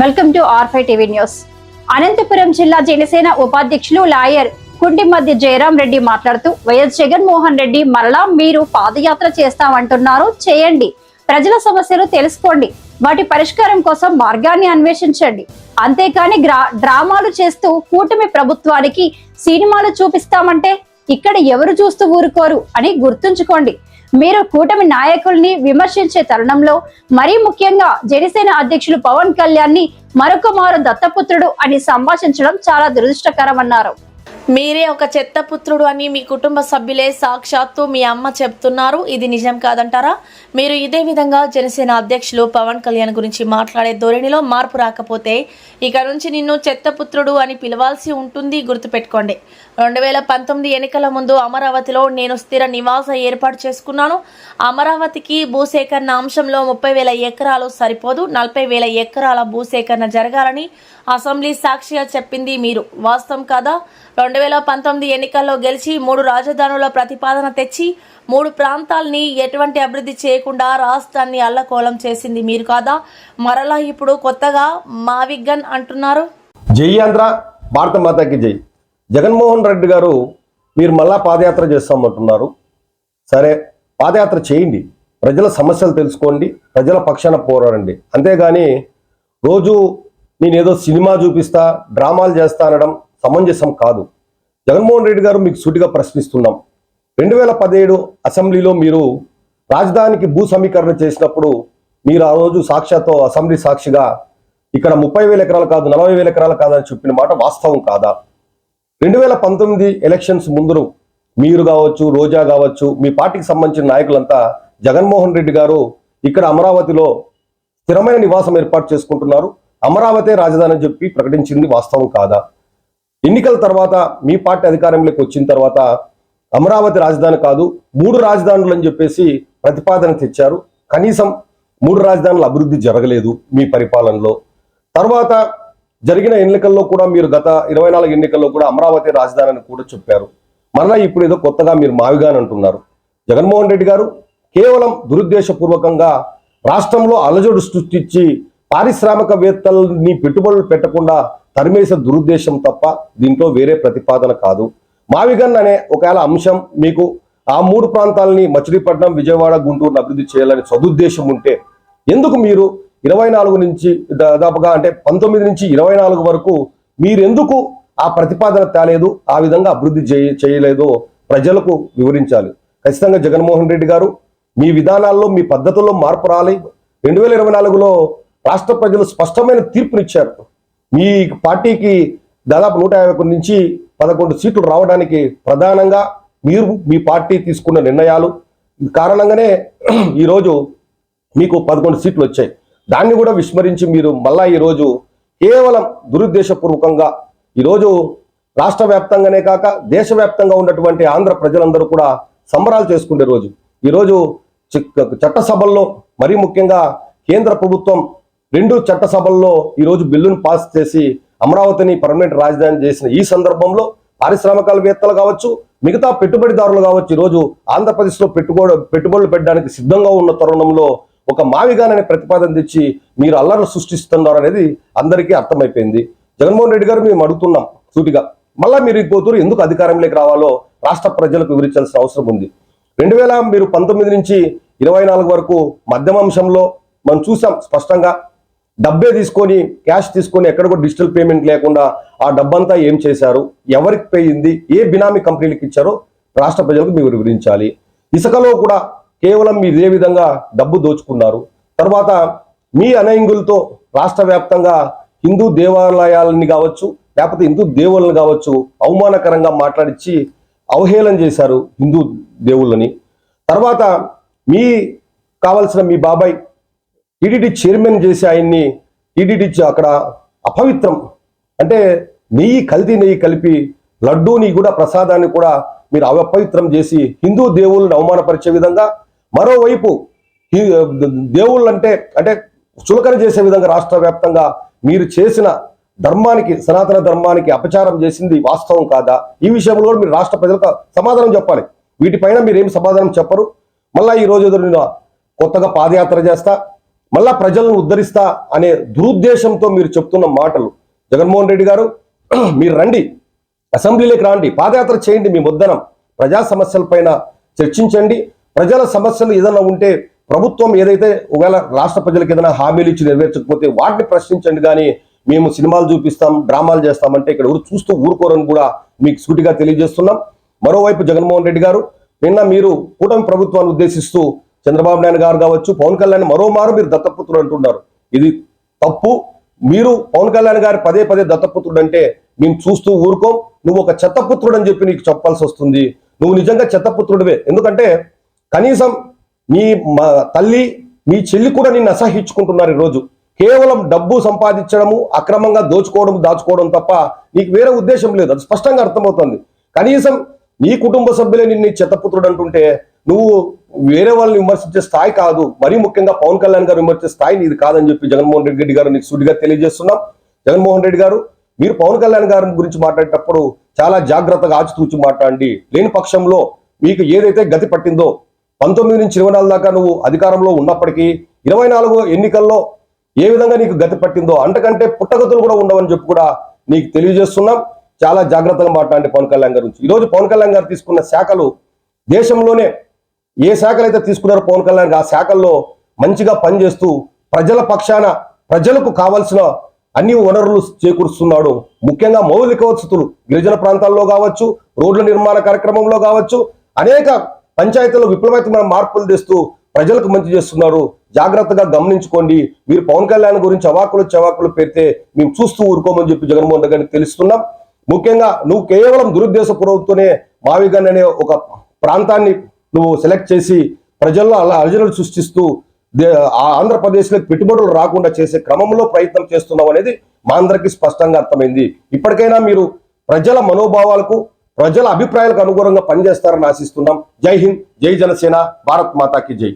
Welcome to R5 TV news. Anantapur జిల్లా జనసేన ఉపాధ్యక్షులు lawyer Kuntimaddi Jayaram Reddy మాట్లాడుతూ వైఎస్ జగన్మోహన్ రెడ్డి మరలా మీరు పాదయాత్ర చేస్తామంటున్నారు, చేయండి. ప్రజల సమస్యలు తెలుసుకోండి, వాటి పరిష్కారం కోసం మార్గాన్ని అన్వేషించండి. అంతేకాని డ్రామాలు చేస్తూ కూటమి ప్రభుత్వానికి సినిమాలు చూపిస్తామంటే ఇక్కడ ఎవరు చూస్తూ ఊరుకోరు అని గుర్తుంచుకోండి. మీరు కూటమి నాయకుల్ని విమర్శించే తరుణంలో మరీ ముఖ్యంగా జనసేన అధ్యక్షులు పవన్ కళ్యాణ్ ని మరొక మారు దత్తపుత్రుడు అని సంభాషించడం చాలా దురదృష్టకరమన్నారు. మీరే ఒక చెత్తపుత్రుడు అని మీ కుటుంబ సభ్యులే సాక్షాత్తు మీ అమ్మ చెప్తున్నారు. ఇది నిజం కాదంటారా? మీరు ఇదే విధంగా జనసేన అధ్యక్షులు పవన్ కళ్యాణ్ గురించి మాట్లాడే ధోరణిలో మార్పు రాకపోతే ఇక నుంచి నిన్ను చెత్తపుత్రుడు అని పిలవాల్సి ఉంటుంది. గుర్తుపెట్టుకోండి. 2019 ఎన్నికల ముందు అమరావతిలో నేను స్థిర నివాసం ఏర్పాటు చేసుకున్నాను. అమరావతికి భూసేకరణ అంశంలో 30,000 ఎకరాలు సరిపోదు, 40,000 ఎకరాల భూసేకరణ జరగాలని అసెంబ్లీ సాక్షిగా చెప్పింది మీరు. వాస్తవం కాదా? 2019 ఎన్నికల్లో గెలిచి 3 రాజధానుల ప్రతిపాదన తెచ్చి 3 ప్రాంతాలని ఎటువంటి అభివృద్ధి చేయకుండా రాష్ట్రాన్ని అల్లకోలం చేసింది మీరు కాదా? మరలా ఇప్పుడు కొత్తగా మావిగన్ అంటున్నారు. జై ఆంధ్ర, భారత మాతాకి జై. జగన్మోహన్ రెడ్డి గారు మీరు మళ్ళా పాదయాత్ర చేస్తామంటున్నారు. సరే, పాదయాత్ర చేయండి, ప్రజల సమస్యలు తెలుసుకోండి, ప్రజల పక్షాన పోరాడండి. అంతేగాని రోజు నేనేదో సినిమా చూపిస్తా, డ్రామాలు చేస్తా అనడం సమంజసం కాదు. జగన్మోహన్ రెడ్డి గారు మీకు సూటిగా ప్రశ్నిస్తున్నాం. 2017 అసెంబ్లీలో మీరు రాజధానికి భూ సమీకరణ చేసినప్పుడు మీరు ఆ రోజు సాక్షాత్తు అసెంబ్లీ సాక్షిగా ఇక్కడ 30,000 ఎకరాలు కాదు, 40,000 ఎకరాలు కాదని చెప్పిన మాట వాస్తవం కాదా? 2019 ఎలక్షన్స్ ముందు మీరు కావచ్చు, రోజా కావచ్చు, మీ పార్టీకి సంబంధించిన నాయకులంతా జగన్మోహన్ రెడ్డి గారు ఇక్కడ అమరావతిలో స్థిరమైన నివాసం ఏర్పాటు చేసుకుంటున్నారు, అమరావతి రాజధాని అని చెప్పి ప్రకటించింది వాస్తవం కాదా? ఎన్నికల తర్వాత మీ పార్టీ అధికారంలోకి వచ్చిన తర్వాత అమరావతి రాజధాని కాదు 3 రాజధానులు అని చెప్పేసి ప్రతిపాదన తెచ్చారు. కనీసం 3 రాజధానుల అభివృద్ధి జరగలేదు మీ పరిపాలనలో. తర్వాత జరిగిన ఎన్నికల్లో కూడా మీరు గత 24 ఎన్నికల్లో కూడా అమరావతి రాజధాని అని కూడా చెప్పారు. మరలా ఇప్పుడు ఏదో కొత్తగా మీరు మావిగాని అంటున్నారు. జగన్మోహన్ రెడ్డి గారు కేవలం దురుద్దేశపూర్వకంగా రాష్ట్రంలో అలజడు సృష్టించి పారిశ్రామికవేత్తల్ని పెట్టుబడులు పెట్టకుండా తరిమేసే దురుద్దేశం తప్ప దీంట్లో వేరే ప్రతిపాదన కాదు. మావిగన్ అనే ఒకవేళ అంశం మీకు ఆ 3 ప్రాంతాలని మచిలీపట్నం, విజయవాడ, గుంటూరును అభివృద్ధి చేయాలని సదుద్దేశం ఉంటే ఎందుకు మీరు 24 నుంచి దాదాపుగా అంటే 19 నుంచి 24 వరకు మీరెందుకు ఆ ప్రతిపాదన తేలేదు, ఆ విధంగా అభివృద్ధి చేయలేదో ప్రజలకు వివరించాలి. ఖచ్చితంగా జగన్మోహన్ రెడ్డి గారు మీ విధానాల్లో, మీ పద్ధతుల్లో మార్పు రాలేదు. 2024లో రాష్ట్ర ప్రజలు స్పష్టమైన తీర్పునిచ్చారు. మీ పార్టీకి దాదాపు 151 నుంచి 11 సీట్లు రావడానికి ప్రధానంగా మీరు మీ పార్టీ తీసుకున్న నిర్ణయాలు కారణంగానే ఈరోజు మీకు 11 సీట్లు వచ్చాయి. దాన్ని కూడా విస్మరించి మీరు మళ్ళా ఈరోజు కేవలం దురుద్దేశపూర్వకంగా ఈరోజు రాష్ట్ర వ్యాప్తంగానే కాక దేశవ్యాప్తంగా ఉన్నటువంటి ఆంధ్ర ప్రజలందరూ కూడా సంబరాలు చేసుకునే రోజు ఈరోజు. చట్టసభల్లో మరీ ముఖ్యంగా కేంద్ర ప్రభుత్వం 2 చట్టసభల్లో ఈరోజు బిల్లును పాస్ చేసి అమరావతిని పర్మనెంట్ రాజధాని చేసిన ఈ సందర్భంలో పారిశ్రామికవేత్తలు కావచ్చు, మిగతా పెట్టుబడిదారులు కావచ్చు, ఈరోజు ఆంధ్రప్రదేశ్లో పెట్టుబడులు పెట్టడానికి సిద్ధంగా ఉన్న తరుణంలో ఒక మావిగాన్ అనే ప్రతిపాదన తెచ్చి మీరు అల్లర్లు సృష్టిస్తున్నారు అనేది అందరికీ అర్థమైపోయింది. జగన్మోహన్ రెడ్డి గారు మేము అడుగుతున్నాం సూటిగా, మళ్ళా మీరు ఈ పోతురు ఎందుకు అధికారంలోకి రావాలో రాష్ట్ర ప్రజలకు వివరించాల్సిన అవసరం ఉంది. 2019 నుంచి 24 వరకు మధ్యమాంశంలో మనం చూసాం స్పష్టంగా. డబ్బే తీసుకొని, క్యాష్ తీసుకొని, ఎక్కడ కూడా డిజిటల్ పేమెంట్ లేకుండా ఆ డబ్బంతా ఏం చేశారు, ఎవరికి పోయింది, ఏ బినామీ కంపెనీలకు ఇచ్చారో రాష్ట్ర ప్రజలకు మీరు వివరించాలి. ఇసుకలో కూడా కేవలం మీరు ఏ విధంగా డబ్బు దోచుకున్నారు. తర్వాత మీ అనయంగులతో రాష్ట్ర వ్యాప్తంగా హిందూ దేవాలయాలని కావచ్చు, లేకపోతే హిందూ దేవుళ్ళని కావచ్చు అవమానకరంగా మాట్లాడించి అవహేళన చేశారు హిందూ దేవుళ్ళని. తర్వాత మీ కావలసిన మీ బాబాయ్ టీటీడీ చైర్మన్ చేసి ఆయన్ని టీటీడీ అక్కడ అపవిత్రం అంటే కల్తీ నెయ్యి కలిపి లడ్డూని కూడా ప్రసాదాన్ని కూడా మీరు అపవిత్రం చేసి హిందూ దేవుళ్ళని అవమానపరిచే విధంగా, మరోవైపు దేవుళ్ళంటే అంటే చులకన చేసే విధంగా రాష్ట్ర వ్యాప్తంగా మీరు చేసిన ధర్మానికి, సనాతన ధర్మానికి అపచారం చేసింది వాస్తవం కాదా? ఈ విషయంలో కూడా మీరు రాష్ట్ర ప్రజలకు సమాధానం చెప్పాలి. వీటిపైన మీరు ఏం సమాధానం చెప్పరు. మళ్ళీ ఈ రోజు కొత్తగా పాదయాత్ర చేస్తా, మళ్ళా ప్రజలను ఉద్ధరిస్తా అనే దురుద్దేశంతో మీరు చెప్తున్న మాటలు. జగన్మోహన్ రెడ్డి గారు మీరు రండి, అసెంబ్లీలోకి రండి, పాదయాత్ర చేయండి, మీ ముద్దనం ప్రజా సమస్యల పైన చర్చించండి. ప్రజల సమస్యలు ఏదైనా ఉంటే ప్రభుత్వం ఏదైతే ఒకవేళ రాష్ట్ర ప్రజలకు ఏదైనా హామీలు ఇచ్చి నెరవేర్చకపోతే వాటిని ప్రశ్నించండి. కానీ మేము సినిమాలు చూపిస్తాం, డ్రామాలు చేస్తామంటే ఇక్కడ ఎవరు చూస్తూ ఊరుకోరని కూడా మీకు సూటిగా తెలియజేస్తున్నాం. మరోవైపు జగన్మోహన్ రెడ్డి గారు నిన్న మీరు కూటమి ప్రభుత్వాన్ని ఉద్దేశిస్తూ చంద్రబాబు నాయుడు గారు కావచ్చు, పవన్ కళ్యాణ్ మరోమారు మీరు దత్తపుత్రుడు అంటున్నారు. ఇది తప్పు. మీరు పవన్ కళ్యాణ్ గారు పదే పదే దత్తపుత్రుడు అంటే మేము చూస్తూ ఊరుకోం. నువ్వు ఒక చెత్తపుత్రుడు అని చెప్పి నీకు చెప్పాల్సి వస్తుంది. నువ్వు నిజంగా చెత్తపుత్రుడివే. ఎందుకంటే కనీసం నీ తల్లి, మీ చెల్లి కూడా నిన్ను అసహించుకుంటున్నారు ఈరోజు. కేవలం డబ్బు సంపాదించడము, అక్రమంగా దోచుకోవడం, దాచుకోవడం తప్ప నీకు వేరే ఉద్దేశం లేదు. అది స్పష్టంగా అర్థమవుతుంది. కనీసం నీ కుటుంబ సభ్యులే నిన్ను చెత్తపుత్రుడు అంటుంటే నువ్వు వేరే వాళ్ళని విమర్శించే స్థాయి కాదు. మరీ ముఖ్యంగా పవన్ కళ్యాణ్ గారు విమర్శించే స్థాయి నీది కాదని చెప్పి జగన్మోహన్ రెడ్డి గారు నీకు సూటిగా తెలియజేస్తున్నాం. జగన్మోహన్ రెడ్డి గారు మీరు పవన్ కళ్యాణ్ గారి గురించి మాట్లాడేటప్పుడు చాలా జాగ్రత్తగా ఆచితూచి మాట్లాడండి. లేని పక్షంలో మీకు ఏదైతే గతి పట్టిందో 19 నుంచి 24 దాకా నువ్వు అధికారంలో ఉన్నప్పటికీ 24 ఎన్నికల్లో ఏ విధంగా నీకు గతి పట్టిందో అంతకంటే పుట్టగతులు కూడా ఉండవని చెప్పి కూడా నీకు తెలియజేస్తున్నాం. చాలా జాగ్రత్తగా మాట్లాడండి పవన్ కళ్యాణ్ గారి గురించి. ఈరోజు పవన్ కళ్యాణ్ గారు తీసుకున్న శాఖలు దేశంలోనే ఏ శాఖలు అయితే తీసుకున్నారో పవన్ కళ్యాణ్ ఆ శాఖల్లో మంచిగా పనిచేస్తూ ప్రజల పక్షాన ప్రజలకు కావాల్సిన అన్ని వనరులు చేకూరుస్తున్నాడు. ముఖ్యంగా మౌలిక వసతులు గిరిజన ప్రాంతాల్లో కావచ్చు, రోడ్ల నిర్మాణ కార్యక్రమంలో కావచ్చు, అనేక పంచాయతీల్లో విప్లవాత్మక మార్పులు తెస్తూ ప్రజలకు మంచి చేస్తున్నారు. జాగ్రత్తగా గమనించుకోండి. మీరు పవన్ కళ్యాణ్ గురించి అవాకులు పెడితే మేము చూస్తూ ఊరుకోమని చెప్పి జగన్మోహన్ రెడ్డి గారికి తెలుస్తున్నాం. ముఖ్యంగా నువ్వు కేవలం దురుద్దేశపూర్వకంతోనే మావిగన్ అనే ఒక ప్రాంతాన్ని నువ్వు సెలెక్ట్ చేసి ప్రజల్లో అలా అలజడులు సృష్టిస్తూ ఆంధ్రప్రదేశ్లో పెట్టుబడులు రాకుండా చేసే క్రమంలో ప్రయత్నం చేస్తున్నావు అనేది మా అందరికీ స్పష్టంగా అర్థమైంది. ఇప్పటికైనా మీరు ప్రజల మనోభావాలకు, ప్రజల అభిప్రాయాలకు అనుగుణంగా పనిచేస్తారని ఆశిస్తున్నాం. జై హింద్, జై జనసేన, భారత్ మాతాకి జై.